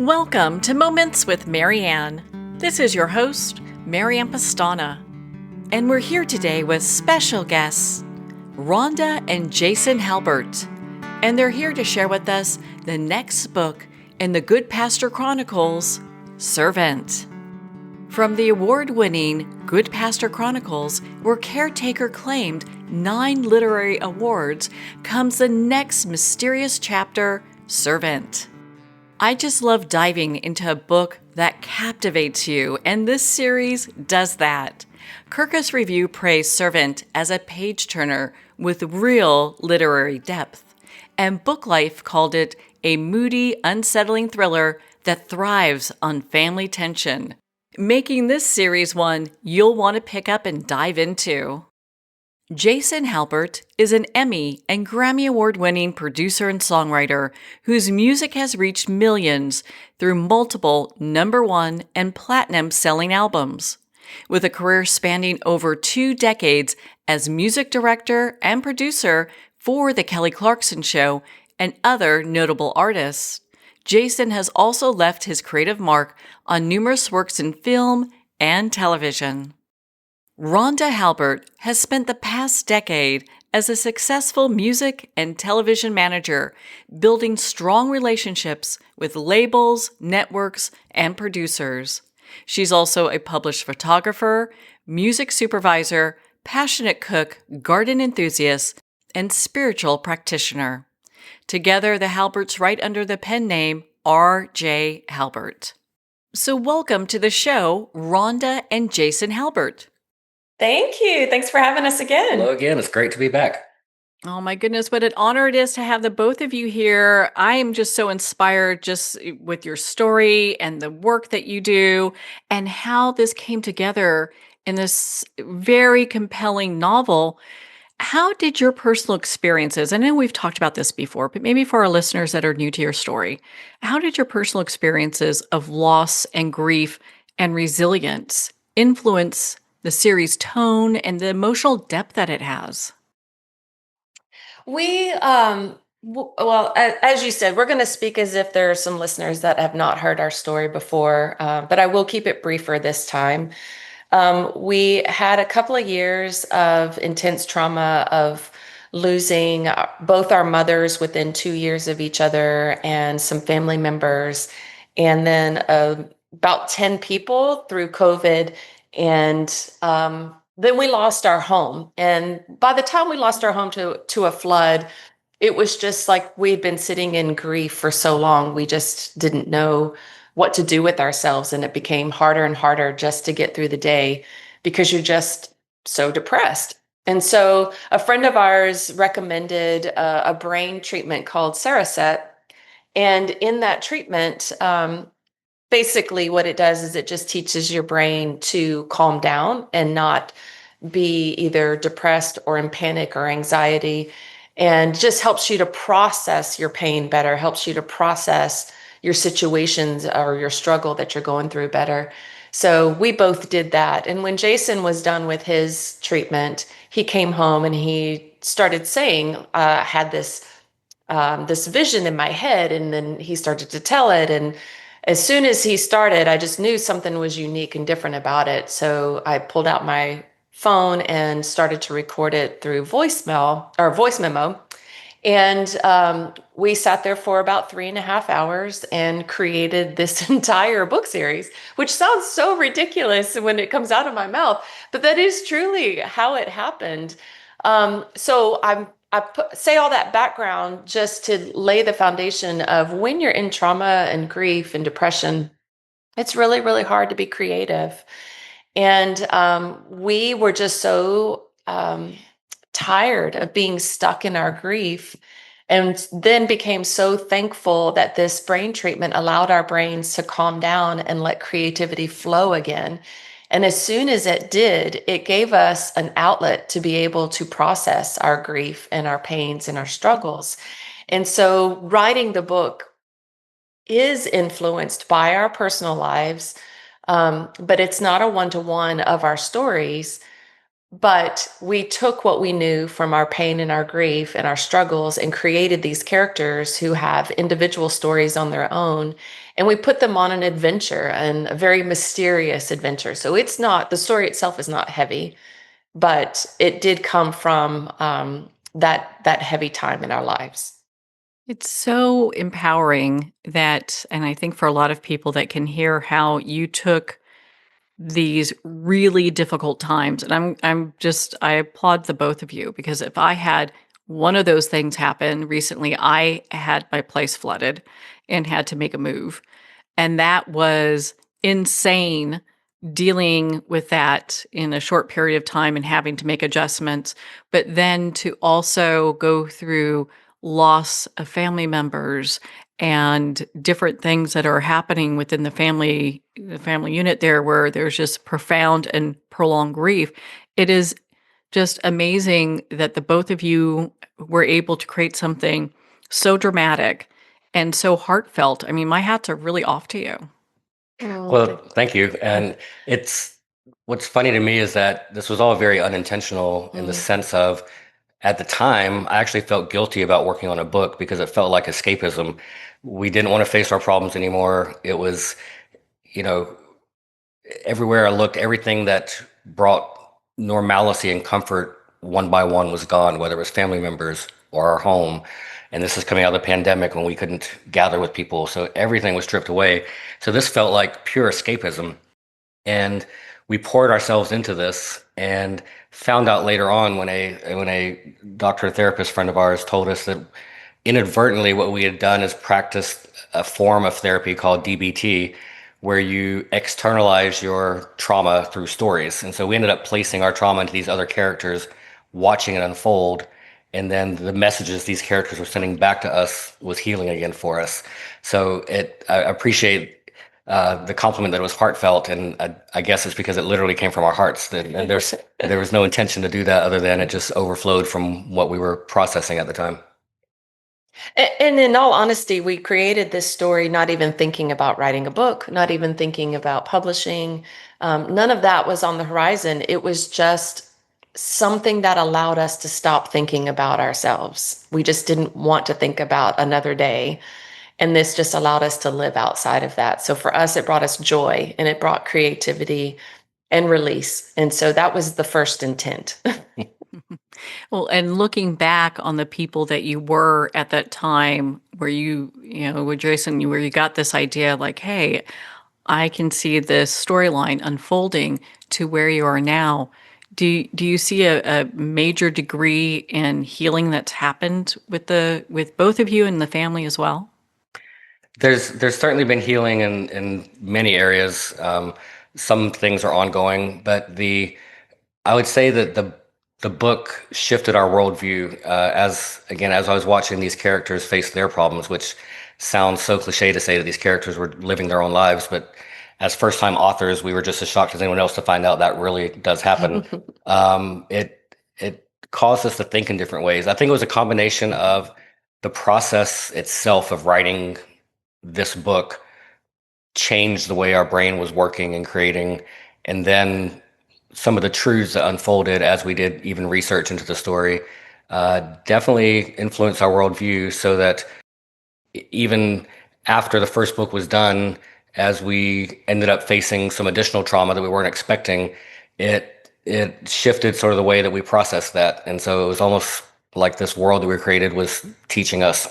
Welcome to Moments with Marianne. This is your host, Marianne Pastana. And we're here today with special guests, Rhonda and Jason Halbert. And they're here to share with us the next book in the Goodpasture Chronicles, Servant. From the award-winning Goodpasture Chronicles, where Caretaker claimed 9 literary awards, comes the next mysterious chapter, Servant. I just love diving into a book that captivates you, and this series does that. Kirkus Review praised Servant as a page-turner with real literary depth, and BookLife called it a moody, unsettling thriller that thrives on family tension, making this series one you'll want to pick up and dive into. Jason Halbert is an Emmy and Grammy Award-winning producer and songwriter whose music has reached millions through multiple #1 and platinum-selling albums. With a career spanning over 2 decades as music director and producer for The Kelly Clarkson Show and other notable artists, Jason has also left his creative mark on numerous works in film and television. Rhonda Halbert has spent the past decade as a successful music and television manager, building strong relationships with labels, networks, and producers. She's also a published photographer, music supervisor, passionate cook, garden enthusiast, and spiritual practitioner. Together, the Halberts write under the pen name R.J. Halbert. So welcome to the show, Rhonda and Jason Halbert. Thank you. Thanks for having us again. Hello again. It's great to be back. Oh my goodness, what an honor it is to have the both of you here. I am just so inspired just with your story and the work that you do and how this came together in this very compelling novel. How did your personal experiences, I know we've talked about this before, but maybe for our listeners that are new to your story, how did your personal experiences of loss and grief and resilience influence the series' tone and the emotional depth that it has? As you said, we're going to speak as if there are some listeners that have not heard our story before, but I will keep it briefer this time. We had a couple of years of intense trauma of losing both our mothers within 2 years of each other and some family members, and then about 10 people through COVID. And then we lost our home. And by the time we lost our home to a flood, it was just like we'd been sitting in grief for so long. We just didn't know what to do with ourselves. And it became harder and harder just to get through the day because you're just so depressed. And so a friend of ours recommended a brain treatment called Cereset. And in that treatment, basically what it does is it just teaches your brain to calm down and not be either depressed or in panic or anxiety, and just helps you to process your pain better, helps you to process your situations or your struggle that you're going through better. So we both did that. And when Jason was done with his treatment, he came home and he started saying, I had this vision in my head, and then he started to tell it. And as soon as he started, I just knew something was unique and different about it. So I pulled out my phone and started to record it through voicemail or voice memo. And we sat there for about 3.5 hours and created this entire book series, which sounds so ridiculous when it comes out of my mouth, but that is truly how it happened. Say all that background just to lay the foundation of when you're in trauma and grief and depression, it's really, really hard to be creative. And we were just so tired of being stuck in our grief, and then became so thankful that this brain treatment allowed our brains to calm down and let creativity flow again. And as soon as it did, it gave us an outlet to be able to process our grief and our pains and our struggles. And so writing the book is influenced by our personal lives, but it's not a one-to-one of our stories. But we took what we knew from our pain and our grief and our struggles and created these characters who have individual stories on their own. And we put them on an adventure, and a very mysterious adventure. So it's not, the story itself is not heavy, but it did come from that heavy time in our lives. It's so empowering that, and I think for a lot of people that can hear how you took these really difficult times. And I applaud the both of you, because if I had one of those things happen recently, I had my place flooded and had to make a move. And that was insane, dealing with that in a short period of time and having to make adjustments. But then to also go through loss of family members and different things that are happening within the family unit there, where there's just profound and prolonged grief. It is just amazing that the both of you were able to create something so dramatic and so heartfelt. I mean, my hats are really off to you. Oh, Well, thank you. And it's what's funny to me is that this was all very unintentional in the mm. sense of at the time, I actually felt guilty about working on a book because it felt like escapism. We didn't want to face our problems anymore. It was, you know, everywhere I looked, everything that brought normalcy and comfort one by one was gone, whether it was family members or our home. And this is coming out of the pandemic when we couldn't gather with people. So everything was stripped away. So this felt like pure escapism. And we poured ourselves into this and found out later on when a doctor therapist friend of ours told us that inadvertently what we had done is practiced a form of therapy called DBT, where you externalize your trauma through stories. And so we ended up placing our trauma into these other characters, watching it unfold. And then the messages these characters were sending back to us was healing again for us. So I appreciate the compliment that it was heartfelt, and I guess it's because it literally came from our hearts. And there was no intention to do that other than it just overflowed from what we were processing at the time. And in all honesty, we created this story not even thinking about writing a book, not even thinking about publishing. None of that was on the horizon. It was just something that allowed us to stop thinking about ourselves. We just didn't want to think about another day. And this just allowed us to live outside of that. So for us, it brought us joy, and it brought creativity and release. And so that was the first intent. Well, and looking back on the people that you were at that time, where with Jason, where you got this idea like, hey, I can see this storyline unfolding to where you are now. Do you see a major degree in healing that's happened with both of you and the family as well? There's certainly been healing in many areas. Some things are ongoing, but I would say that the book shifted our worldview as I was watching these characters face their problems, which sounds so cliche to say that these characters were living their own lives, but as first time authors, we were just as shocked as anyone else to find out that really does happen. It caused us to think in different ways. I think it was a combination of the process itself of writing this book changed the way our brain was working and creating, and then some of the truths that unfolded as we did even research into the story definitely influenced our worldview, so that even after the first book was done, as we ended up facing some additional trauma that we weren't expecting, it shifted sort of the way that we processed that. And so it was almost like this world that we created was teaching us.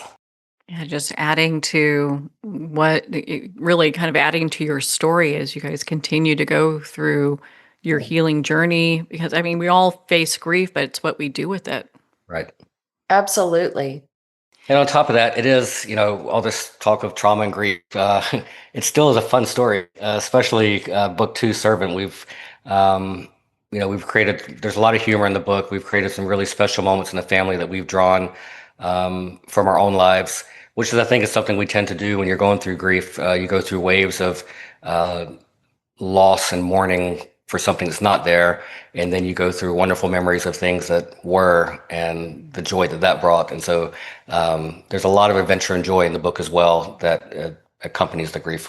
Yeah, just adding to really kind of adding to your story as you guys continue to go through your healing journey. Because I mean, we all face grief, but it's what we do with it. Right. Absolutely. And on top of that, it is, all this talk of trauma and grief. It still is a fun story, especially book two, Servant. We've created, there's a lot of humor in the book. We've created some really special moments in the family that we've drawn from our own lives, which is, I think, is something we tend to do when you're going through grief. You go through waves of loss and mourning for something that's not there, and then you go through wonderful memories of things that were and the joy that brought. And so there's a lot of adventure and joy in the book as well that accompanies the grief.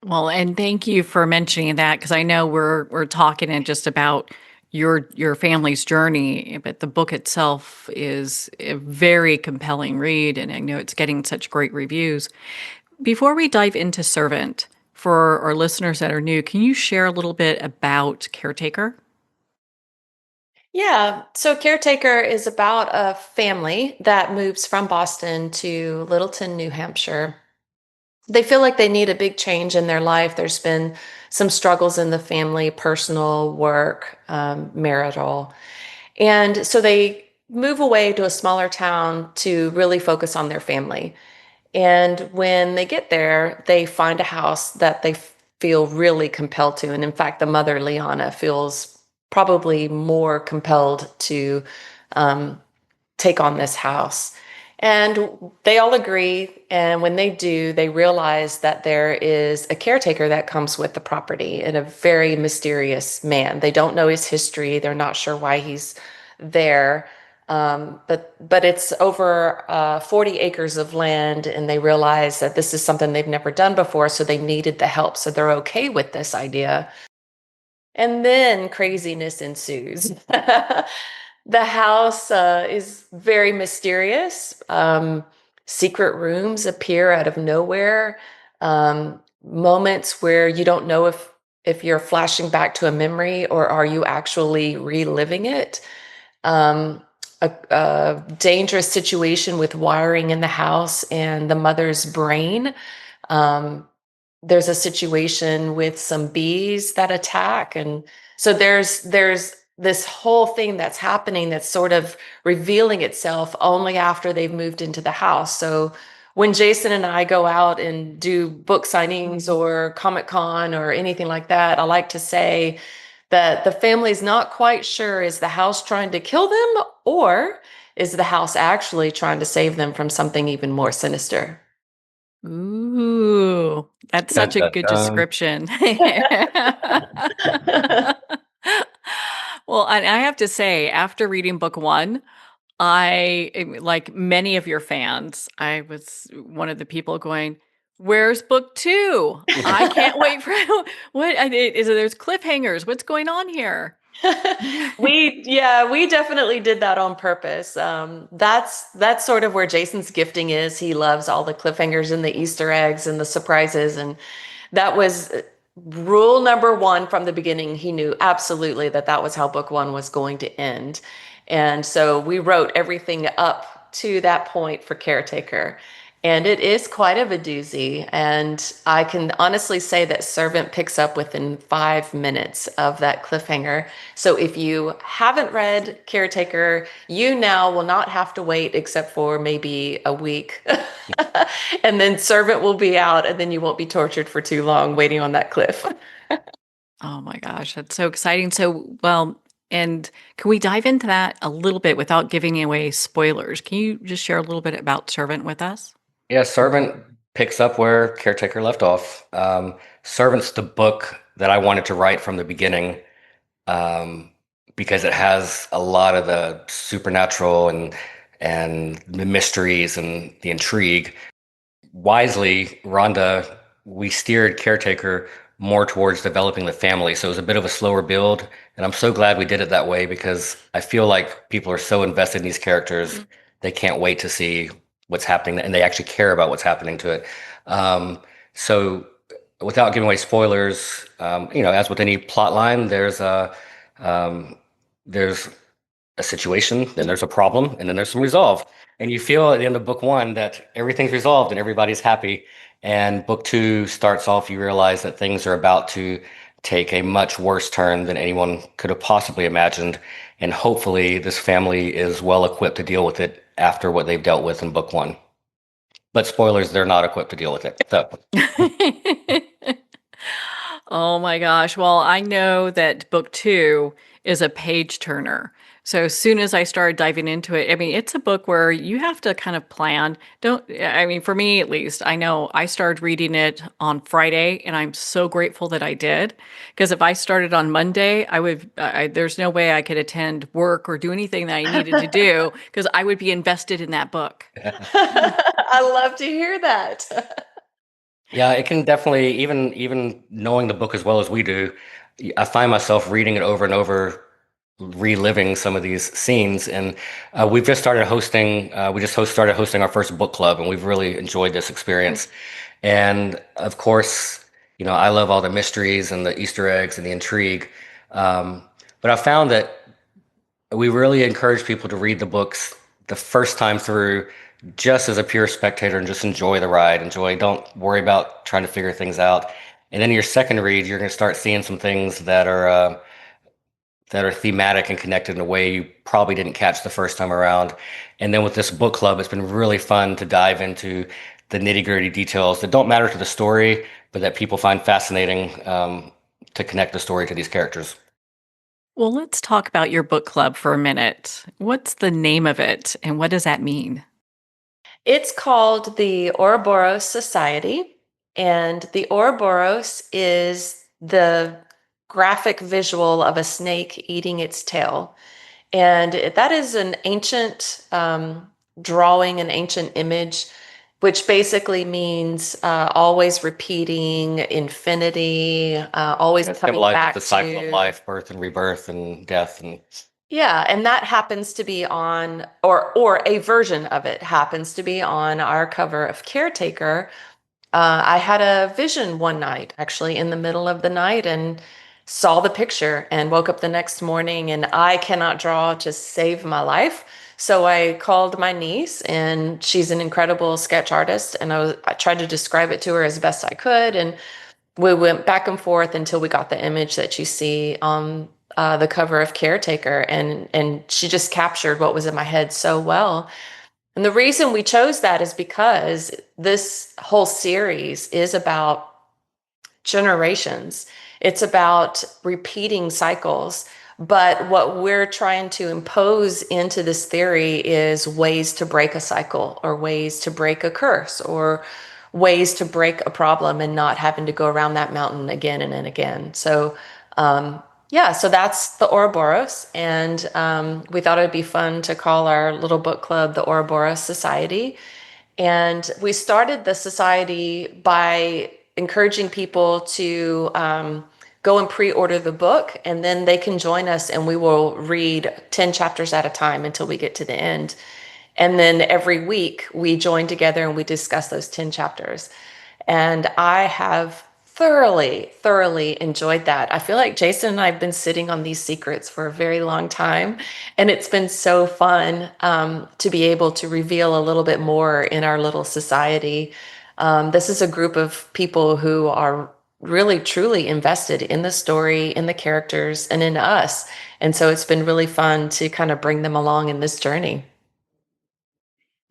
Well, and thank you for mentioning that, because I know we're talking in just about your family's journey, but the book itself is a very compelling read, and I know it's getting such great reviews. Before we dive into Servant, for our listeners that are new, can you share a little bit about Caretaker? Yeah. So Caretaker is about a family that moves from Boston to Littleton, New Hampshire. They feel like they need a big change in their life. There's been some struggles in the family, personal, work, marital. And so they move away to a smaller town to really focus on their family. And when they get there, they find a house that they feel really compelled to. And in fact, the mother, Liana, feels probably more compelled to um, take on this house. And they all agree. And when they do, they realize that there is a caretaker that comes with the property and a very mysterious man. They don't know his history. They're not sure why he's there. But it's over 40 acres of land, and they realize that this is something they've never done before, so they needed the help. So they're okay with this idea. And then craziness ensues. The house is very mysterious. Secret rooms appear out of nowhere. Moments where you don't know if you're flashing back to a memory or are you actually reliving it. A dangerous situation with wiring in the house and the mother's brain. Um, there's a situation with some bees that attack, and so there's this whole thing that's happening that's sort of revealing itself only after they've moved into the house. So when Jason and I go out and do book signings or Comic Con or anything like that, I like to say that the family's not quite sure, is the house trying to kill them, or is the house actually trying to save them from something even more sinister? Ooh, that's Dun, such a dun, good dun. description. Well, and I have to say, after reading book one, like many of your fans, I was one of the people going, "Where's book two? I can't wait for what is it? There's cliffhangers. What's going on here?" We definitely did that on purpose. That's sort of where Jason's gifting is. He loves all the cliffhangers and the Easter eggs and the surprises, and that was rule number one from the beginning. He knew absolutely that that was how book one was going to end, and so we wrote everything up to that point for Caretaker. And it is quite of a doozy. And I can honestly say that Servant picks up within 5 minutes of that cliffhanger. So if you haven't read Caretaker, you now will not have to wait except for maybe a week. And then Servant will be out, and then you won't be tortured for too long waiting on that cliff. Oh my gosh, that's so exciting. So, well, and can we dive into that a little bit without giving away spoilers? Can you just share a little bit about Servant with us? Yeah, Servant picks up where Caretaker left off. Servant's the book that I wanted to write from the beginning, um, because it has a lot of the supernatural and the mysteries and the intrigue. Wisely, Rhonda, we steered Caretaker more towards developing the family. So it was a bit of a slower build. And I'm so glad we did it that way because I feel like people are so invested in these characters, they can't wait to see what's happening and they actually care about what's happening to it. So without giving away spoilers, as with any plot line, um, there's a situation, then there's a problem, and then there's some resolve. And you feel at the end of book one that everything's resolved and everybody's happy. And book two starts off, you realize that things are about to take a much worse turn than anyone could have possibly imagined. And hopefully, this family is well equipped to deal with it after what they've dealt with in book one. But spoilers, they're not equipped to deal with it. So, Oh my gosh. Well, I know that book two is a page turner. So as soon as I started diving into it, I mean, it's a book where you have to kind of plan. I mean, for me at least, I know I started reading it on Friday and I'm so grateful that I did. Because if I started on Monday, there's no way I could attend work or do anything that I needed to do because I would be invested in that book. I love to hear that. yeah, it can definitely, even knowing the book as well as we do, I find myself reading it over and over reliving some of these scenes. And we've just started hosting. We just started hosting our first book club, and we've really enjoyed this experience. And of course, I love all the mysteries and the Easter eggs and the intrigue. But I found that we really encourage people to read the books the first time through just as a pure spectator and just enjoy the ride. Don't worry about trying to figure things out. And then your second read, you're going to start seeing some things that are thematic and connected in a way you probably didn't catch the first time around. And then with this book club, it's been really fun to dive into the nitty-gritty details that don't matter to the story, but that people find fascinating, to connect the story to these characters. Well, let's talk about your book club for a minute. What's the name of it, and what does that mean? It's called the Ouroboros Society, and the Ouroboros is the graphic visual of a snake eating its tail. And that is an ancient drawing, an ancient image, which basically means always repeating, infinity, always It coming symbolizes back the cycle of to. life, birth and rebirth and death. And Yeah, and that happens to be on, or a version of it happens to be on our cover of Caretaker. I had a vision one night, actually, in the middle of the night, and saw the picture and woke up the next morning, and I cannot draw to save my life. So I called my niece, and she's an incredible sketch artist, and I tried to describe it to her as best I could, and we went back and forth until we got the image that you see on the cover of Caretaker, and she just captured what was in my head so well. And the reason we chose that is because this whole series is about generations. It's about repeating cycles. But what we're trying to impose into this theory is ways to break a cycle, or ways to break a curse, or ways to break a problem and not having to go around that mountain again and again. So, yeah, so that's the Ouroboros. And we thought it'd be fun to call our little book club the Ouroboros Society. And we started the society by encouraging people to go and pre-order the book, and then they can join us and we will read 10 chapters at a time until we get to the end. And then every week we join together and we discuss those 10 chapters. And I have thoroughly, thoroughly enjoyed that. I feel like Jason and I have been sitting on these secrets for a very long time. And it's been so fun to be able to reveal a little bit more in our little society. This is a group of people who are really, truly invested in the story, in the characters, and in us. And so it's been really fun to kind of bring them along in this journey.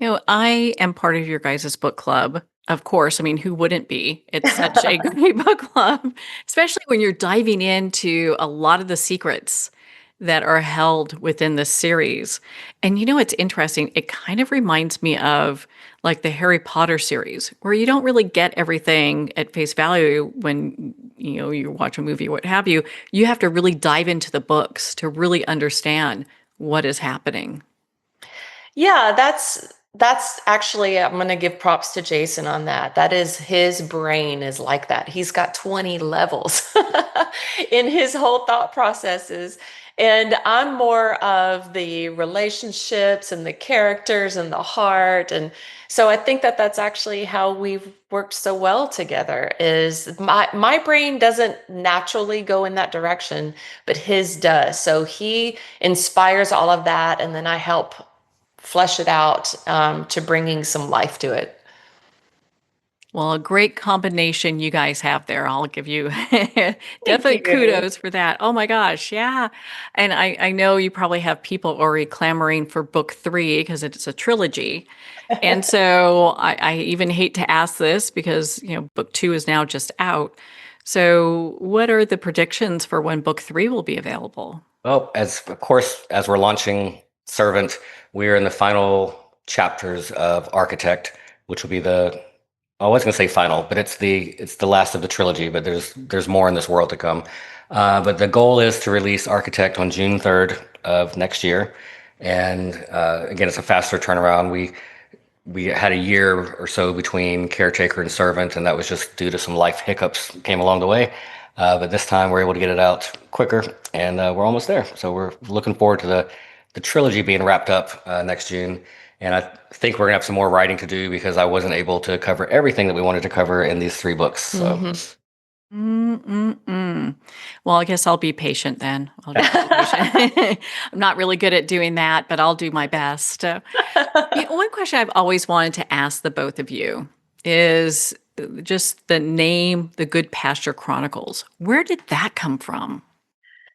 I am part of your guys' book club. Of course, I mean, who wouldn't be? It's such a great book club, especially when you're diving into a lot of the secrets that are held within the series. And it's interesting. It kind of reminds me of like the Harry Potter series, where you don't really get everything at face value when you watch a movie or what have you. You have to really dive into the books to really understand what is happening. Yeah, that's actually, I'm going to give props to Jason on that. That is, his brain is like that. He's got 20 levels in his whole thought processes. And I'm more of the relationships and the characters and the heart. And so I think that that's actually how we've worked so well together, is my brain doesn't naturally go in that direction, but his does. So he inspires all of that. And then I help flesh it out to bringing some life to it. Well, a great combination you guys have there. I'll give you Thank definitely you. kudos for that. Oh my gosh, yeah. And I know you probably have people already clamoring for book 3 because it's a trilogy. And so I even hate to ask this because, book 2 is now just out. So what are the predictions for when book 3 will be available? well, as we're launching Servant, we're in the final chapters of Architect, which will be I was going to say final, but it's the last of the trilogy. But there's more in this world to come. But the goal is to release Architect on June 3rd of next year, and again, it's a faster turnaround. We had a year or so between Caretaker and Servant, and that was just due to some life hiccups came along the way. But this time we're able to get it out quicker, and we're almost there. So we're looking forward to the trilogy being wrapped up next June. And I think we're going to have some more writing to do because I wasn't able to cover everything that we wanted to cover in these 3 books. So. Well, I guess I'll be patient then. I'll just be patient. I'm not really good at doing that, but I'll do my best. One question I've always wanted to ask the both of you is just the name, the Goodpasture Chronicles. Where did that come from?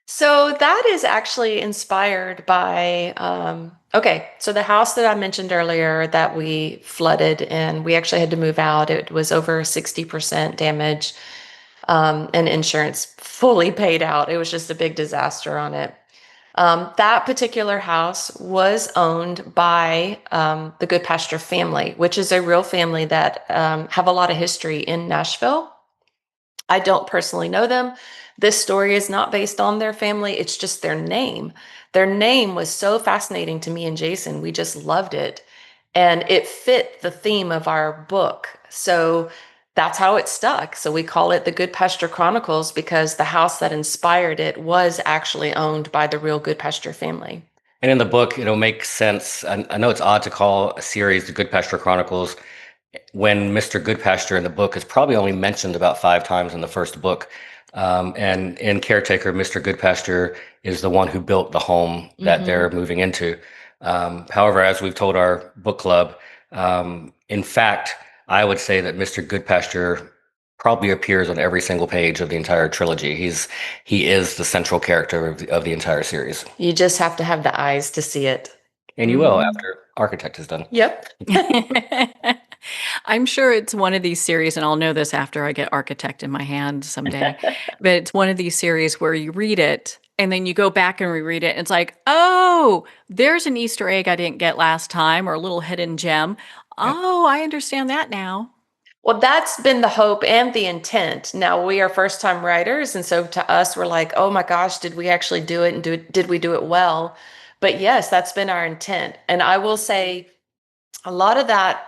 So that is actually inspired by, so the house that I mentioned earlier that we flooded and we actually had to move out, it was over 60% damage. And insurance fully paid out. It was just a big disaster on it. That particular house was owned by the Goodpasture family, which is a real family that have a lot of history in Nashville. I don't personally know them. This story is not based on their family. It's just their name. Their name was so fascinating to me and Jason. We just loved it. And it fit the theme of our book. So that's how it stuck. So we call it the Goodpasture Chronicles because the house that inspired it was actually owned by the real Goodpasture family. And in the book, it'll make sense. I know it's odd to call a series the Goodpasture Chronicles when Mr. Goodpasture in the book is probably only mentioned about 5 times in the first book. And in Caretaker, Mr. Goodpasture is the one who built the home that they're moving into. However, as we've told our book club, in fact, I would say that Mr. Goodpasture probably appears on every single page of the entire trilogy. He is the central character of the entire series. You just have to have the eyes to see it. And you will after Architect is done. Yep. I'm sure it's one of these series, and I'll know this after I get Architect in my hand someday, but it's one of these series where you read it and then you go back and reread it. And it's like, oh, there's an Easter egg I didn't get last time or a little hidden gem. Oh, I understand that now. Well, that's been the hope and the intent. Now we are first time writers. And so to us, we're like, oh my gosh, did we actually do it? And did we do it well? But yes, that's been our intent. And I will say a lot of that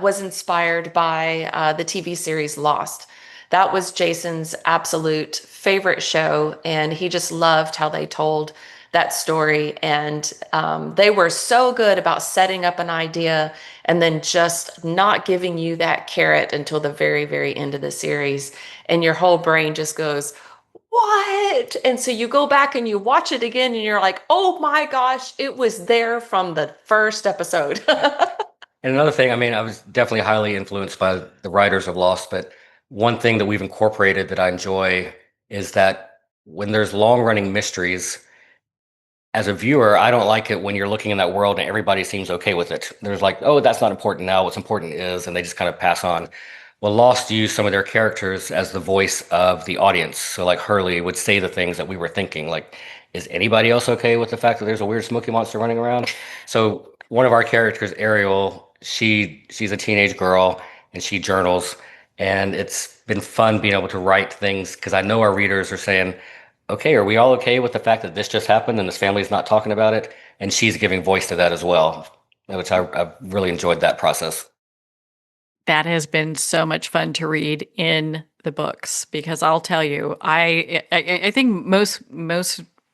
was inspired by the TV series Lost. That was Jason's absolute favorite show. And he just loved how they told that story. And they were so good about setting up an idea and then just not giving you that carrot until the very, very end of the series. And your whole brain just goes, what? And so you go back and you watch it again and you're like, oh my gosh, it was there from the first episode. And another thing, I mean, I was definitely highly influenced by the writers of Lost, but one thing that we've incorporated that I enjoy is that when there's long-running mysteries, as a viewer, I don't like it when you're looking in that world and everybody seems okay with it. There's like, oh, that's not important now. What's important is, and they just kind of pass on. Well, Lost used some of their characters as the voice of the audience. So like Hurley would say the things that we were thinking, like, is anybody else okay with the fact that there's a weird smoky monster running around? So one of our characters, Ariel, she's a teenage girl and she journals. And it's been fun being able to write things because I know our readers are saying, okay, are we all okay with the fact that this just happened and this family's not talking about it? And she's giving voice to that as well, which I really enjoyed that process. That has been so much fun to read in the books because I'll tell you, I think most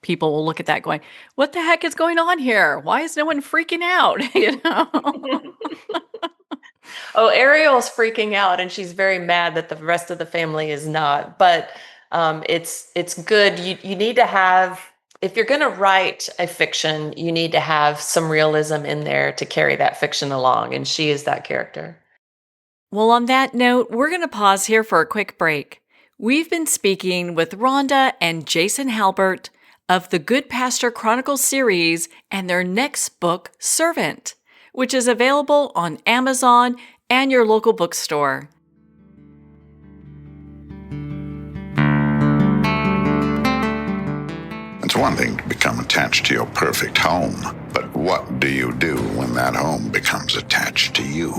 people will look at that going, what the heck is going on here? Why is no one freaking out? You know? Oh, Ariel's freaking out and she's very mad that the rest of the family is not. But it's good. You need to have, if you're going to write a fiction, you need to have some realism in there to carry that fiction along. And she is that character. Well, on that note, we're going to pause here for a quick break. We've been speaking with Rhonda and Jason Halbert of the Goodpasture Chronicles series and their next book, Servant, which is available on Amazon and your local bookstore. It's one thing to become attached to your perfect home, but what do you do when that home becomes attached to you?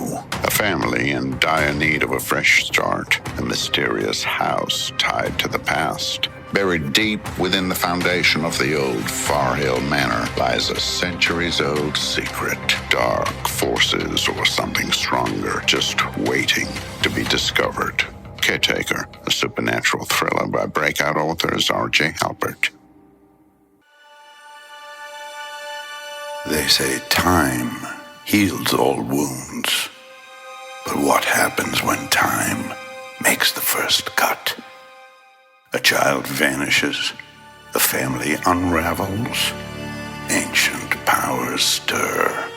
A family in dire need of a fresh start, a mysterious house tied to the past. Buried deep within the foundation of the old Far Hill Manor lies a centuries-old secret. Dark forces or something stronger just waiting to be discovered. Caretaker, a supernatural thriller by breakout authors R.J. Halbert. They say time heals all wounds. But what happens when time makes the first cut? A child vanishes, a family unravels, ancient powers stir.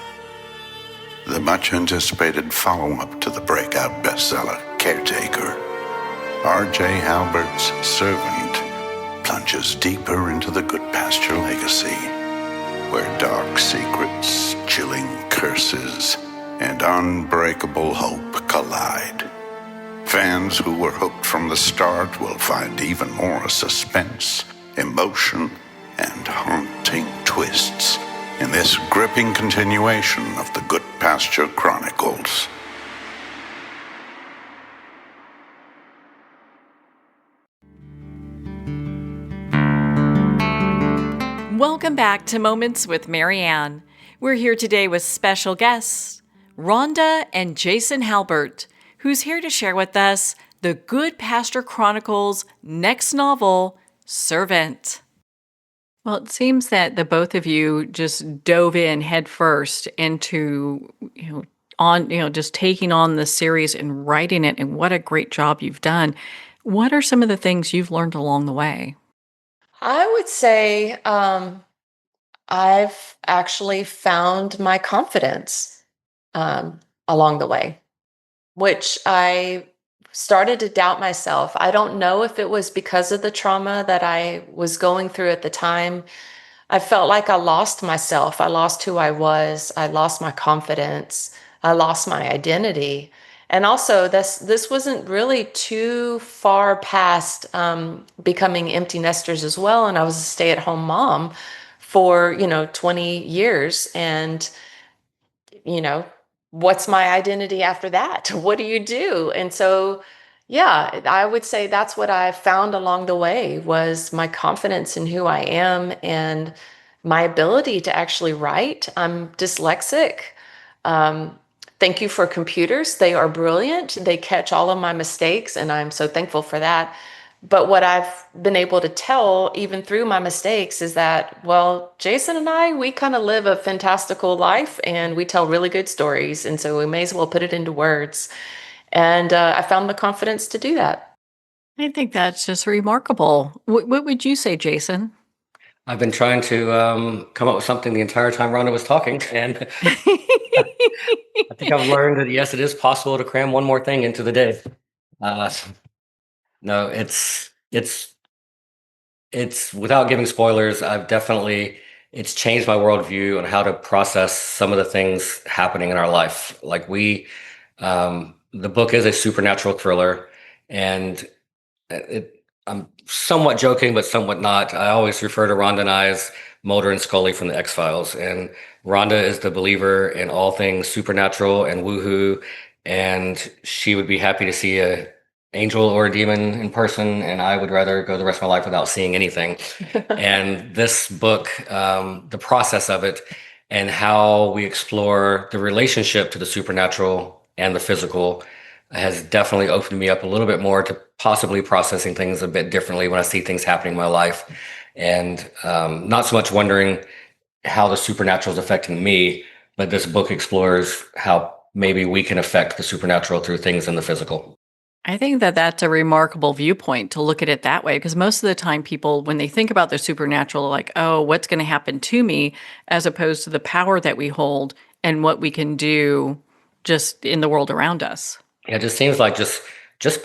The much-anticipated follow-up to the breakout bestseller, Caretaker, R.J. Halbert's servant, plunges deeper into the Goodpasture legacy, where dark secrets, chilling curses, and unbreakable hope collide. Fans who were hooked from the start will find even more suspense, emotion, and haunting twists in this gripping continuation of the Goodpasture Chronicles. Welcome back to Moments with Marianne. We're here today with special guests, Rhonda and Jason Halbert, who's here to share with us the Goodpasture Chronicles' next novel, Servant. Well, it seems that the both of you just dove in headfirst into, just taking on the series and writing it, and what a great job you've done. What are some of the things you've learned along the way? I would say I've actually found my confidence along the way, which I started to doubt myself. I don't know if it was because of the trauma that I was going through at the time. I felt like I lost myself. I lost who I was. I lost my confidence. I lost my identity. And also, this wasn't really too far past becoming empty nesters as well. And I was a stay-at-home mom for 20 years. And what's my identity after that? What do you do? And so, yeah, I would say that's what I found along the way was my confidence in who I am and my ability to actually write. I'm dyslexic. Thank you for computers. They are brilliant. They catch all of my mistakes, and I'm so thankful for that. But what I've been able to tell, even through my mistakes, is that, well, Jason and I, we kind of live a fantastical life and we tell really good stories. And so we may as well put it into words. And I found the confidence to do that. I think that's just remarkable. What would you say, Jason? I've been trying to come up with something the entire time Rhonda was talking, and I think I've learned that yes, it is possible to cram one more thing into the day. No, it's without giving spoilers. It's changed my worldview on how to process some of the things happening in our life. Like the book is a supernatural thriller, and I'm somewhat joking, but somewhat not. I always refer to Rhonda and I as Mulder and Scully from the X-Files. And Rhonda is the believer in all things supernatural and woohoo. And she would be happy to see a angel or a demon in person. And I would rather go the rest of my life without seeing anything. And this book, the process of it and how we explore the relationship to the supernatural and the physical has definitely opened me up a little bit more to possibly processing things a bit differently when I see things happening in my life, and not so much wondering how the supernatural is affecting me, but this book explores how maybe we can affect the supernatural through things in the physical. I think that that's a remarkable viewpoint to look at it that way, because most of the time people, when they think about the supernatural, are like, oh, what's going to happen to me, as opposed to the power that we hold and what we can do just in the world around us. Yeah, it just seems like just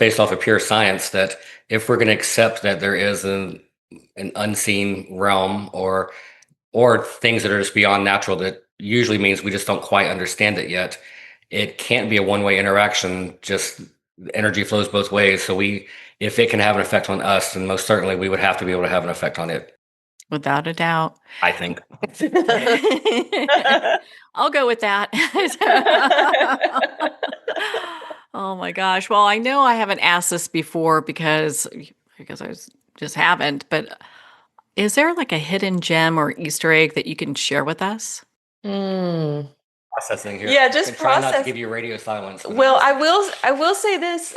based off of pure science that if we're going to accept that there is an unseen realm or things that are just beyond natural, that usually means we just don't quite understand it yet. It can't be a one-way interaction. Just energy flows both ways. So if it can have an effect on us, then most certainly we would have to be able to have an effect on it. Without a doubt. I think. I'll go with that. Oh my gosh. Well, I know I haven't asked this before because just haven't, but is there like a hidden gem or Easter egg that you can share with us? Processing here. Yeah, just try not to process. give you radio silence. Well, I will say this.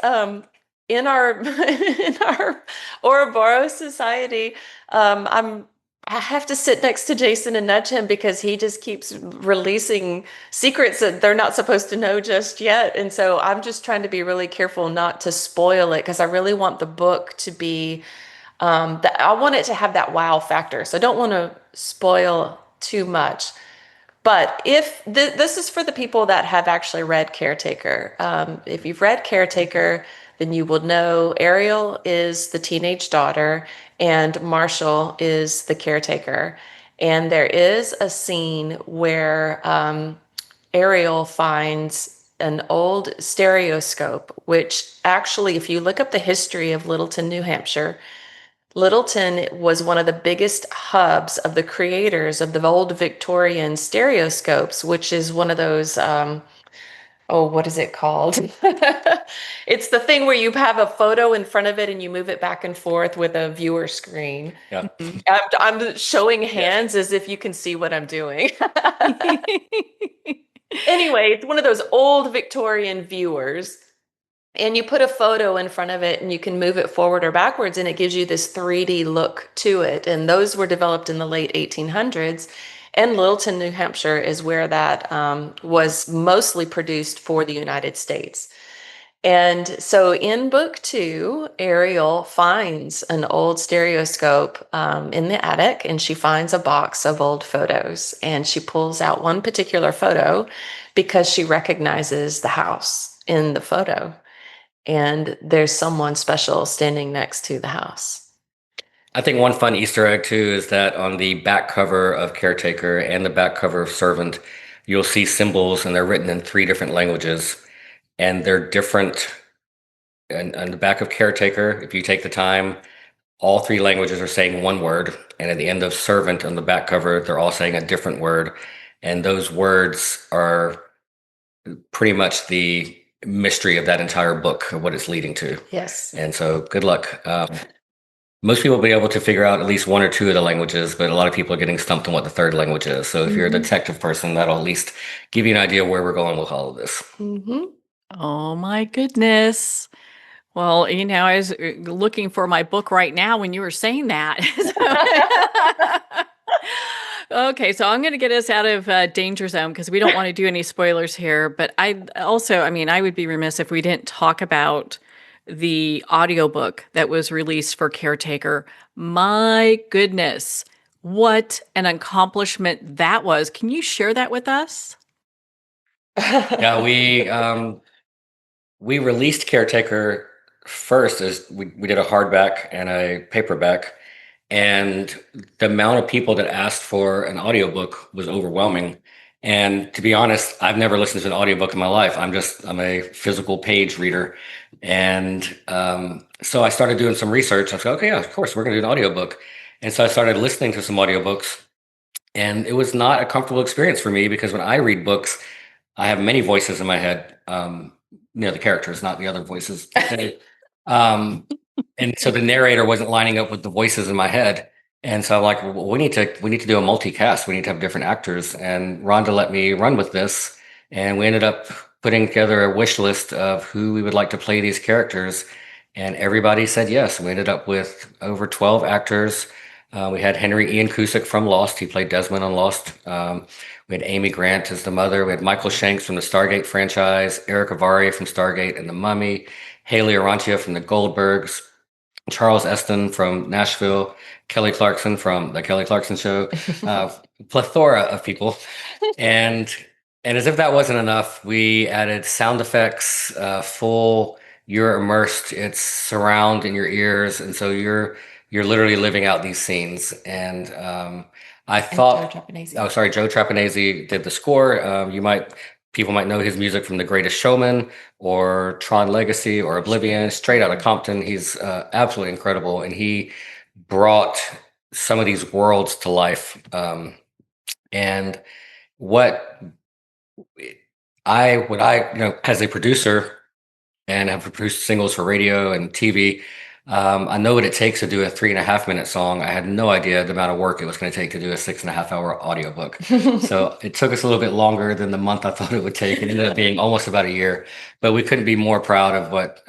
in our in our Ouroboros society, I have to sit next to Jason and nudge him because he just keeps releasing secrets that they're not supposed to know just yet. And so I'm just trying to be really careful not to spoil it because I really want the book to be I want it to have that wow factor. So I don't want to spoil too much. But if this is for the people that have actually read Caretaker, if you've read Caretaker, then you will know Ariel is the teenage daughter and Marshall is the caretaker. And there is a scene where Ariel finds an old stereoscope, which actually, if you look up the history of Littleton, New Hampshire, Littleton was one of the biggest hubs of the creators of the old Victorian stereoscopes, which is one of those, what is it called? It's the thing where you have a photo in front of it and you move it back and forth with a viewer screen. Yeah. I'm showing hands as if you can see what I'm doing. Anyway, it's one of those old Victorian viewers. And you put a photo in front of it and you can move it forward or backwards and it gives you this 3D look to it. And those were developed in the late 1800s. And Littleton, New Hampshire is where that was mostly produced for the United States. And so in book 2, Ariel finds an old stereoscope in the attic and she finds a box of old photos. And she pulls out one particular photo because she recognizes the house in the photo. And there's someone special standing next to the house. I think one fun Easter egg too is that on the back cover of Caretaker and the back cover of Servant, you'll see symbols and they're written in 3 different languages and they're different. And on the back of Caretaker, if you take the time, all 3 languages are saying one word. And at the end of Servant on the back cover, they're all saying a different word. And those words are pretty much the mystery of that entire book, of what it's leading to. Yes. And so good luck. Most people will be able to figure out at least 1 or 2 of the languages, but a lot of people are getting stumped on what the 3rd language is. So if you're a detective person, that'll at least give you an idea where we're going with all of this. Oh my goodness. Well, I was looking for my book right now when you were saying that. Okay, so I'm going to get us out of danger zone because we don't want to do any spoilers here. But I would be remiss if we didn't talk about the audiobook that was released for Caretaker. My goodness, what an accomplishment that was. Can you share that with us? Yeah, we released Caretaker first as we did a hardback and a paperback. And the amount of people that asked for an audiobook was overwhelming. And to be honest, I've never listened to an audiobook in my life. I'm a physical page reader. And so I started doing some research. I said, okay, yeah, of course, we're going to do an audiobook. And so I started listening to some audiobooks. And it was not a comfortable experience for me because when I read books, I have many voices in my head. The characters, not the other voices. And so the narrator wasn't lining up with the voices in my head. And so I'm like, well, we need to do a multicast. We need to have different actors. And Rhonda let me run with this. And we ended up putting together a wish list of who we would like to play these characters. And everybody said yes. We ended up with over 12 actors. We had Henry Ian Cusick from Lost. He played Desmond on Lost. We had Amy Grant as the mother. We had Michael Shanks from the Stargate franchise, Eric Avaria from Stargate and The Mummy, Haley Arantia from the Goldbergs, Charles Eston from Nashville, Kelly Clarkson from the Kelly Clarkson Show, plethora of people. And as if that wasn't enough, we added sound effects, full, you're immersed, it's surround in your ears. And so you're literally living out these scenes. And Joe Trapanese did the score. People might know his music from The Greatest Showman or Tron Legacy or Oblivion, straight out of Compton. He's absolutely incredible. And he brought some of these worlds to life. And as a producer and have produced singles for radio and TV, I know what it takes to do a 3.5-minute song. I had no idea the amount of work it was going to take to do a 6.5-hour audiobook. So it took us a little bit longer than the month I thought it would take. It ended up being almost about a year, but we couldn't be more proud of what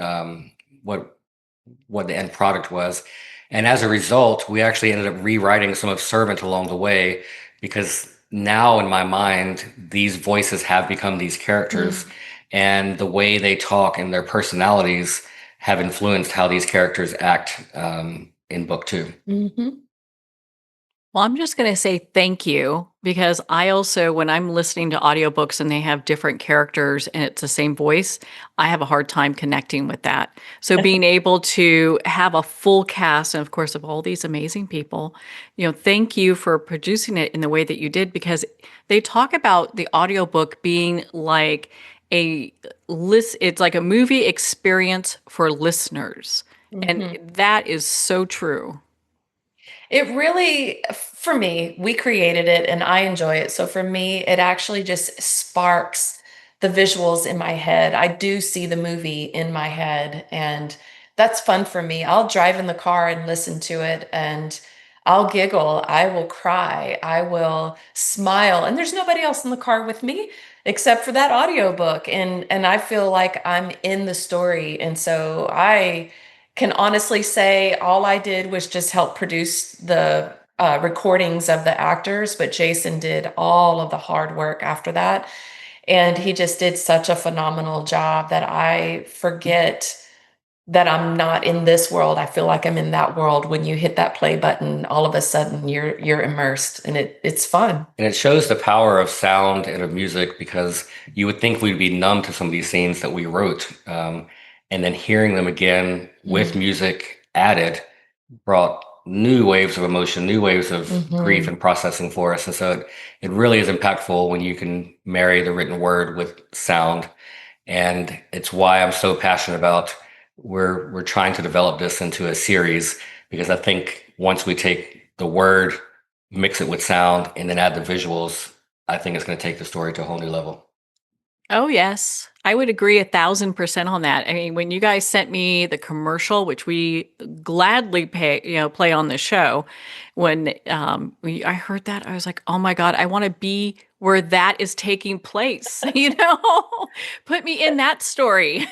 what the end product was. And as a result, we actually ended up rewriting some of Servant along the way, because now in my mind, these voices have become these characters, and the way they talk and their personalities have influenced how these characters act in book two. Well, I'm just going to say thank you, because I also, when I'm listening to audiobooks and they have different characters and it's the same voice, I have a hard time connecting with that. So being able to have a full cast, and of course, of all these amazing people, thank you for producing it in the way that you did, because they talk about the audiobook being like it's like a movie experience for listeners. And that is so true. It really, for me, we created it and I enjoy it. So for me, it actually just sparks the visuals in my head. I do see the movie in my head, and that's fun for me. I'll drive in the car and listen to it, and I'll giggle, I will cry, I will smile, and there's nobody else in the car with me except for that audiobook. And I feel like I'm in the story. And so I can honestly say all I did was just help produce the recordings of the actors, but Jason did all of the hard work after that. And he just did such a phenomenal job that I forget that I'm not in this world. I feel like I'm in that world. When you hit that play button, all of a sudden you're immersed, and it's fun. And it shows the power of sound and of music, because you would think we'd be numb to some of these scenes that we wrote. And then hearing them again with music added brought new waves of emotion, new waves of grief and processing for us. And so it really is impactful when you can marry the written word with sound. And it's why I'm so passionate about we're trying to develop this into a series, because I think once we take the word, mix it with sound, and then add the visuals, I think it's going to take the story to a whole new level. Oh, yes. I would agree 1,000% on that. I mean, when you guys sent me the commercial, which we gladly play on the show, when I heard that, I was like, oh my God, I want to be where that is taking place. Put me in that story.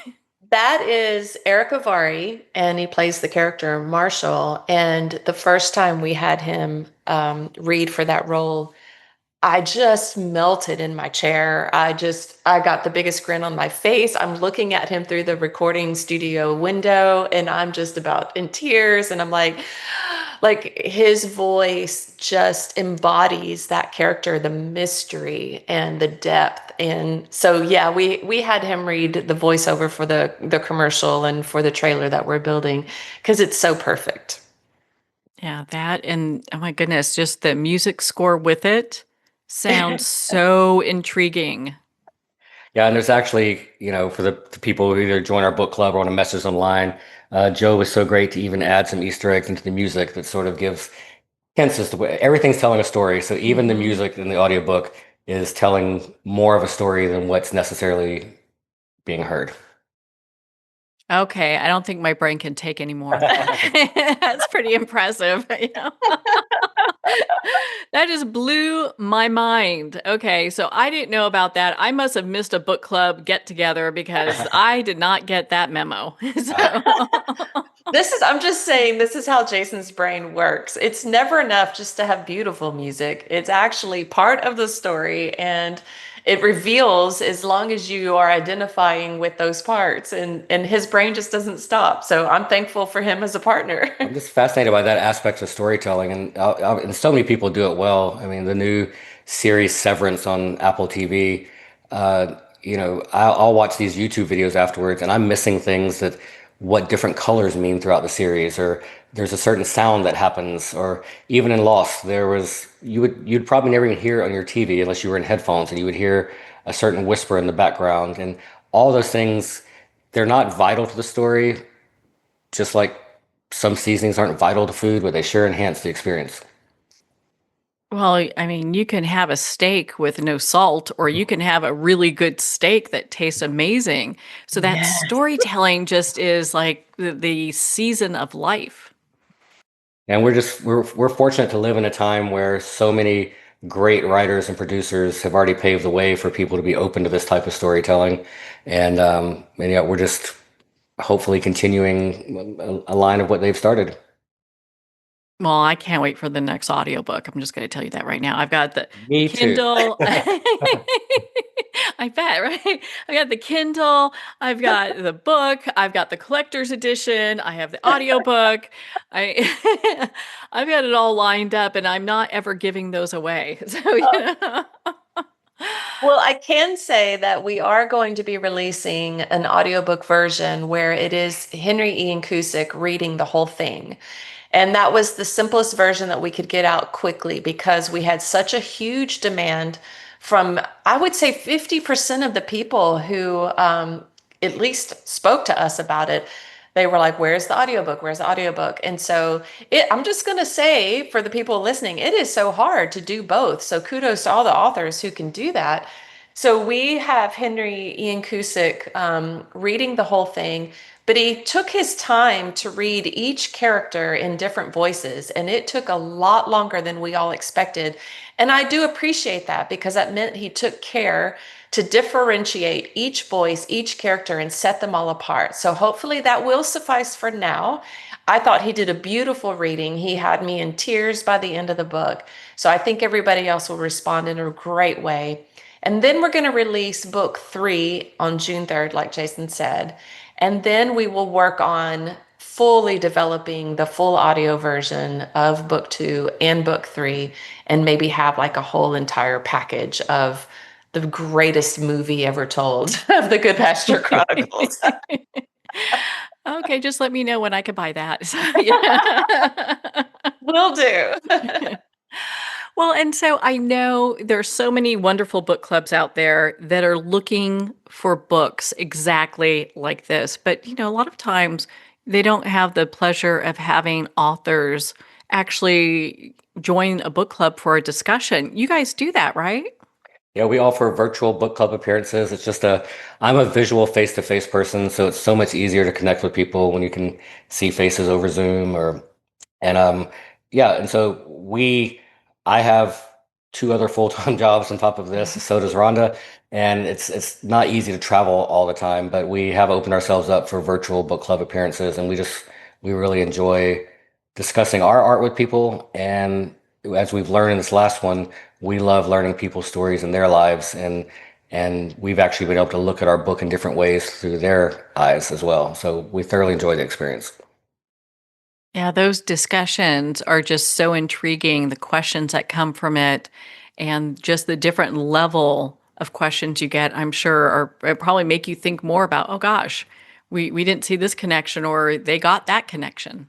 That is Eric Avari, and he plays the character Marshall. And the first time we had him read for that role, I just melted in my chair. I got the biggest grin on my face. I'm looking at him through the recording studio window, and I'm just about in tears. And I'm like his voice just embodies that character, the mystery and the depth. And so, yeah, we had him read the voiceover for the commercial and for the trailer that we're building, because it's so perfect. Yeah, that, and oh my goodness, just the music score with it sounds so intriguing. Yeah, and there's actually, for the people who either join our book club or want to message online, Joe was so great to even add some Easter eggs into the music that sort of gives hints as to everything's telling a story. So even the music in the audiobook is telling more of a story than what's necessarily being heard. Okay, I don't think my brain can take anymore. That's pretty impressive. That just blew my mind. Okay, so I didn't know about that. I must have missed a book club get together, because I did not get that memo. I'm just saying, this is how Jason's brain works. It's never enough just to have beautiful music. It's actually part of the story, and it reveals as long as you are identifying with those parts, and his brain just doesn't stop. So I'm thankful for him as a partner. I'm just fascinated by that aspect of storytelling, and so many people do it well. I mean, the new series Severance on Apple TV, I'll watch these YouTube videos afterwards, and I'm missing things that what different colors mean throughout the series, or there's a certain sound that happens, or even in Lost, you'd probably never even hear it on your TV unless you were in headphones, and you would hear a certain whisper in the background, and all those things, they're not vital to the story, just like some seasonings aren't vital to food, but they sure enhance the experience. Well, I mean, you can have a steak with no salt, or you can have a really good steak that tastes amazing. So that storytelling just is like the season of life. And we're fortunate to live in a time where so many great writers and producers have already paved the way for people to be open to this type of storytelling. And yeah, hopefully continuing a line of what they've started. Well, I can't wait for the next audiobook. I'm just going to tell you that right now. I've got the Me too. Kindle. I bet, right? I've got the Kindle. I've got the book. I've got the collector's edition. I have the audiobook. I I've got it all lined up, and I'm not ever giving those away. So, Well, I can say that we are going to be releasing an audiobook version where it is Henry Ian Cusick reading the whole thing. And that was the simplest version that we could get out quickly because we had such a huge demand from, I would say, 50% of the people who at least spoke to us about it. They were like, where's the audiobook? Where's the audiobook? And so I'm just going to say for the people listening, it is so hard to do both. So kudos to all the authors who can do that. So we have Henry Ian Cusick reading the whole thing, but he took his time to read each character in different voices, and it took a lot longer than we all expected. And I do appreciate that because that meant he took care to differentiate each voice, each character, and set them all apart. So hopefully that will suffice for now. I thought he did a beautiful reading. He had me in tears by the end of the book. So I think everybody else will respond in a great way. And then we're going to release book 3 on June 3rd, like Jason said. And then we will work on fully developing the full audio version of book 2 and book 3, and maybe have like a whole entire package of the greatest movie ever told of the Goodpasture Chronicles. Okay, just let me know when I can buy that. So, yeah. Will do. Well, and so I know there's so many wonderful book clubs out there that are looking for books exactly like this. But, a lot of times they don't have the pleasure of having authors actually join a book club for a discussion. You guys do that, right? Yeah, we offer virtual book club appearances. I'm a visual face-to-face person, so it's so much easier to connect with people when you can see faces over Zoom and yeah, and so I have 2 other full-time jobs on top of this. So does Rhonda, and it's not easy to travel all the time, but we have opened ourselves up for virtual book club appearances, and we really enjoy discussing our art with people. And as we've learned in this last one, we love learning people's stories and their lives, and we've actually been able to look at our book in different ways through their eyes as well. So we thoroughly enjoy the experience. Yeah, those discussions are just so intriguing, the questions that come from it, and just the different level of questions you get, I'm sure, probably make you think more about, oh gosh, we didn't see this connection, or they got that connection.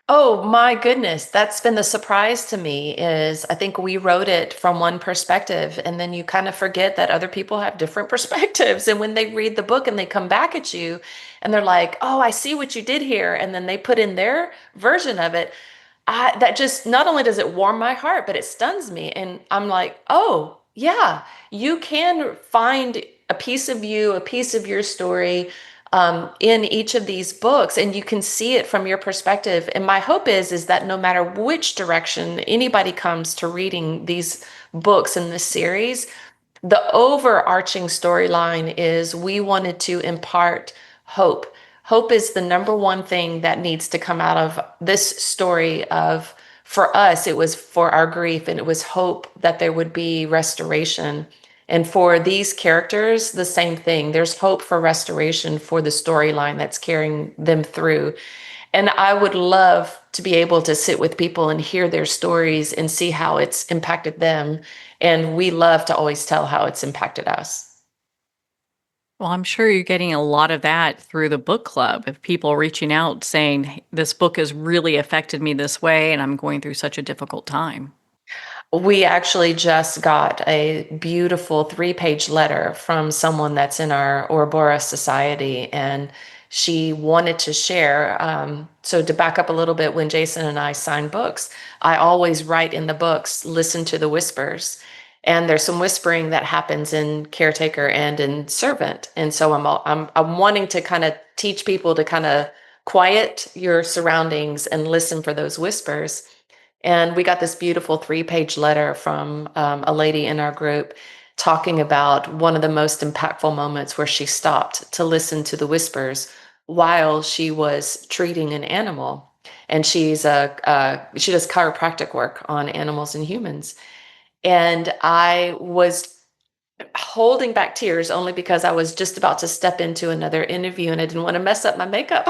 Oh my goodness, that's been the surprise to me is I think we wrote it from one perspective, and then you kind of forget that other people have different perspectives. And when they read the book and they come back at you and they're like, "Oh, I see what you did here." And then they put in their version of it. That just not only does it warm my heart, but it stuns me. And I'm like, "Oh, yeah, you can find a piece of you, a piece of your story in each of these books, and you can see it from your perspective." And my hope is that no matter which direction anybody comes to reading these books in this series, the overarching storyline is we wanted to impart hope. Hope is the number one thing that needs to come out of this story of, for us, it was for our grief, and it was hope that there would be restoration. And for these characters, the same thing. There's hope for restoration for the storyline that's carrying them through. And I would love to be able to sit with people and hear their stories and see how it's impacted them. And we love to always tell how it's impacted us. Well, I'm sure you're getting a lot of that through the book club of people reaching out saying, "Hey, this book has really affected me this way, and I'm going through such a difficult time." We actually just got a beautiful 3-page letter from someone that's in our Ouroboros Society, and she wanted to share. So to back up a little bit, when Jason and I sign books, I always write in the books, "Listen to the whispers." And there's some whispering that happens in Caretaker and in Servant. And so I'm wanting to kind of teach people to kind of quiet your surroundings and listen for those whispers. And we got this beautiful 3-page letter from a lady in our group talking about one of the most impactful moments where she stopped to listen to the whispers while she was treating an animal. And she does chiropractic work on animals and humans. And I was holding back tears only because I was just about to step into another interview and I didn't want to mess up my makeup.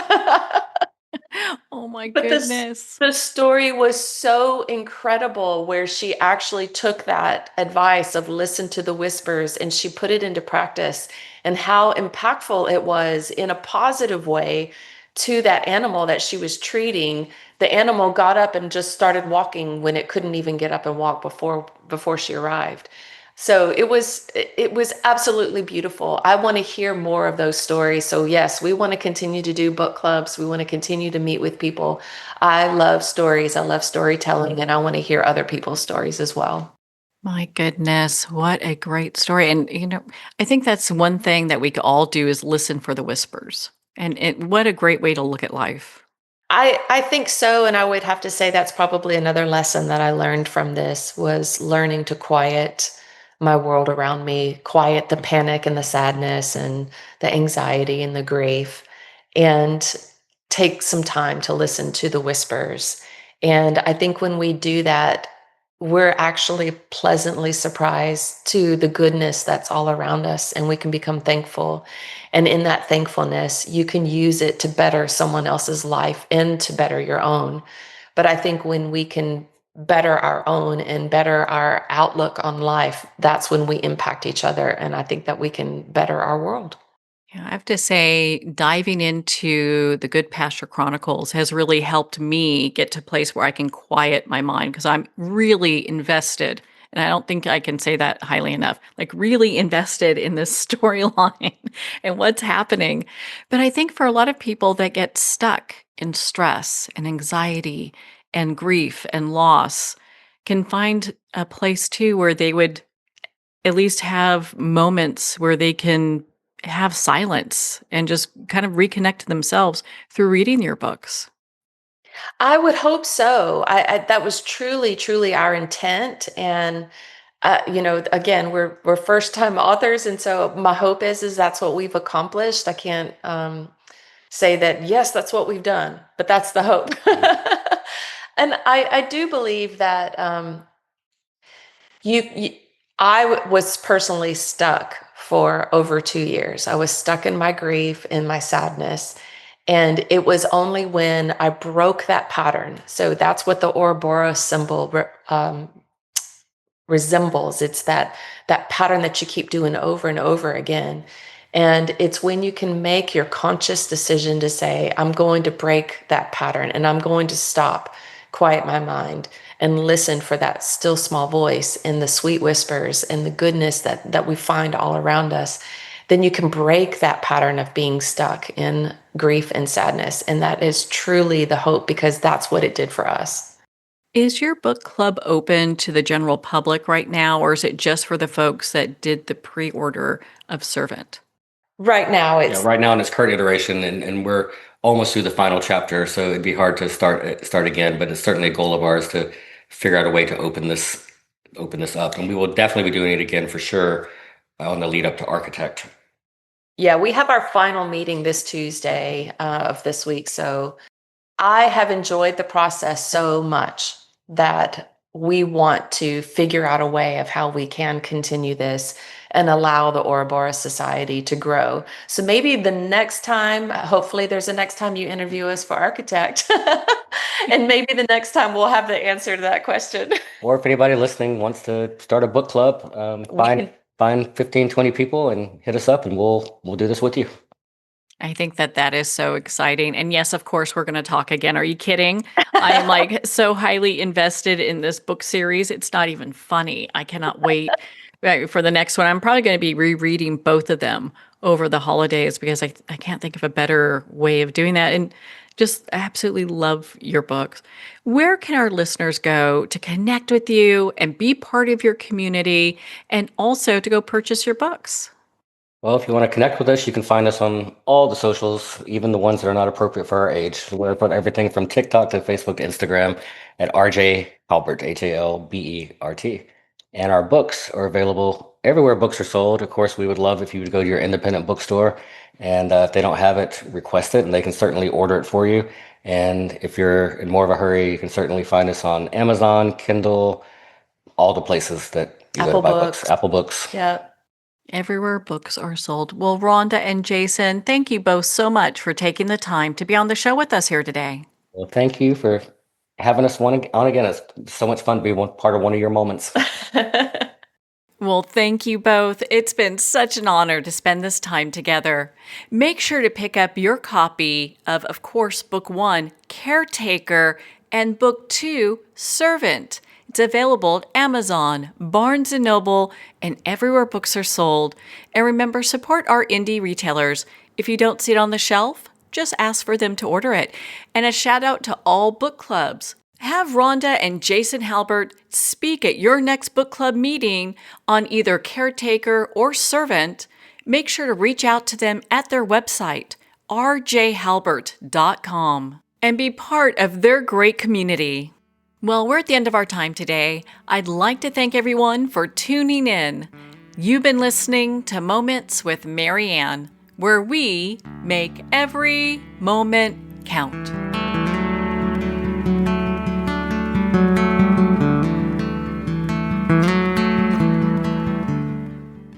Oh my But goodness. the story was so incredible where she actually took that advice of listen to the whispers and she put it into practice, and how impactful it was in a positive way to that animal that she was treating. The animal got up and just started walking when it couldn't even get up and walk before she arrived. So it was absolutely beautiful. I want to hear more of those stories. So yes, we want to continue to do book clubs. We want to continue to meet with people. I love stories. I love storytelling, and I want to hear other people's stories as well. My goodness, what a great story. And, I think that's one thing that we could all do is listen for the whispers. And what a great way to look at life. I think so, and I would have to say that's probably another lesson that I learned from this was learning to quiet my world around me, quiet the panic and the sadness and the anxiety and the grief, and take some time to listen to the whispers. And I think when we do that, we're actually pleasantly surprised to the goodness that's all around us, and we can become thankful. And in that thankfulness, you can use it to better someone else's life and to better your own. But I think when we can better our own and better our outlook on life, that's when we impact each other. And I think that we can better our world. Yeah, I have to say, diving into the Goodpasture Chronicles has really helped me get to a place where I can quiet my mind because I'm really invested. And I don't think I can say that highly enough, like really invested in this storyline and what's happening. But I think for a lot of people that get stuck in stress and anxiety and grief and loss, can find a place too where they would at least have moments where they can have silence and just kind of reconnect to themselves through reading your books. I would hope so. That was truly, truly our intent. And again, we're first time authors, and so my hope is that's what we've accomplished. I can't say that yes, that's what we've done, but that's the hope. And I do believe that you was personally stuck for over 2 years. I was stuck in my grief, in my sadness. And it was only when I broke that pattern. So that's what the Ouroboros symbol resembles. It's that pattern that you keep doing over and over again. And it's when you can make your conscious decision to say, I'm going to break that pattern and I'm going to stop, quiet my mind, and listen for that still small voice and the sweet whispers and the goodness that we find all around us. Then you can break that pattern of being stuck in grief and sadness. And that is truly the hope, because that's what it did for us. Is your book club open to the general public right now, or is it just for the folks that did the pre order of Servant? Right now, Yeah, right now in its current iteration, and we're almost through the final chapter, so it'd be hard to start again. But it's certainly a goal of ours to figure out a way to open this up, and we will definitely be doing it again for sure on the lead up to Architect. Yeah, we have our final meeting this Tuesday of this week. So I have enjoyed the process so much that we want to figure out a way of how we can continue this and allow the Ouroboros Society to grow. So maybe the next time, hopefully there's a next time you interview us for Architect. And maybe the next time we'll have the answer to that question. Or if anybody listening wants to start a book club, find 15, 20 people and hit us up, and we'll do this with you. I think that is so exciting. And yes, of course, we're going to talk again. Are you kidding? I am like so highly invested in this book series. It's not even funny. I cannot wait for the next one. I'm probably going to be rereading both of them over the holidays because I can't think of a better way of doing that. And just absolutely love your books. Where can our listeners go to connect with you and be part of your community and also to go purchase your books? Well, if you want to connect with us, you can find us on all the socials, even the ones that are not appropriate for our age. We're on everything from TikTok to Facebook to Instagram at RJ Halbert, Halbert. And our books are available everywhere books are sold. Of course, we would love if you would go to your independent bookstore And if they don't have it, request it, and they can certainly order it for you. And if you're in more of a hurry, you can certainly find us on Amazon, Kindle, all the places that you go to buy books. Apple Books. Yeah. Everywhere books are sold. Well, Rhonda and Jason, thank you both so much for taking the time to be on the show with us here today. Well, thank you for having us on again. It's so much fun to be part of one of your moments. Well, thank you both. It's been such an honor to spend this time together. Make sure to pick up your copy of course, Book 1, Caretaker, and Book 2, Servant. It's available at Amazon, Barnes & Noble, and everywhere books are sold. And remember, support our indie retailers. If you don't see it on the shelf, just ask for them to order it. And a shout out to all book clubs. Have Rhonda and Jason Halbert speak at your next book club meeting on either Caretaker or Servant. Make sure to reach out to them at their website, rjhalbert.com, and be part of their great community. Well, we're at the end of our time today. I'd like to thank everyone for tuning in. You've been listening to Moments with Marianne, where we make every moment count.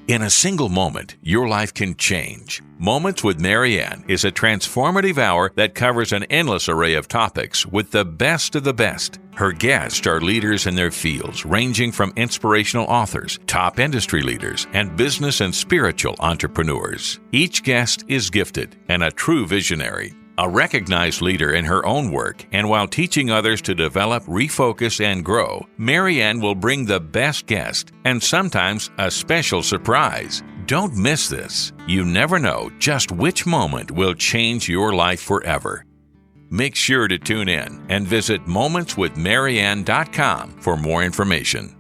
In a single moment, your life can change. Moments with Marianne is a transformative hour that covers an endless array of topics with the best of the best. Her guests are leaders in their fields, ranging from inspirational authors, top industry leaders, and business and spiritual entrepreneurs. Each guest is gifted and a true visionary. A recognized leader in her own work, and while teaching others to develop, refocus, and grow, Marianne will bring the best guest and sometimes a special surprise. Don't miss this. You never know just which moment will change your life forever. Make sure to tune in and visit momentswithmarianne.com for more information.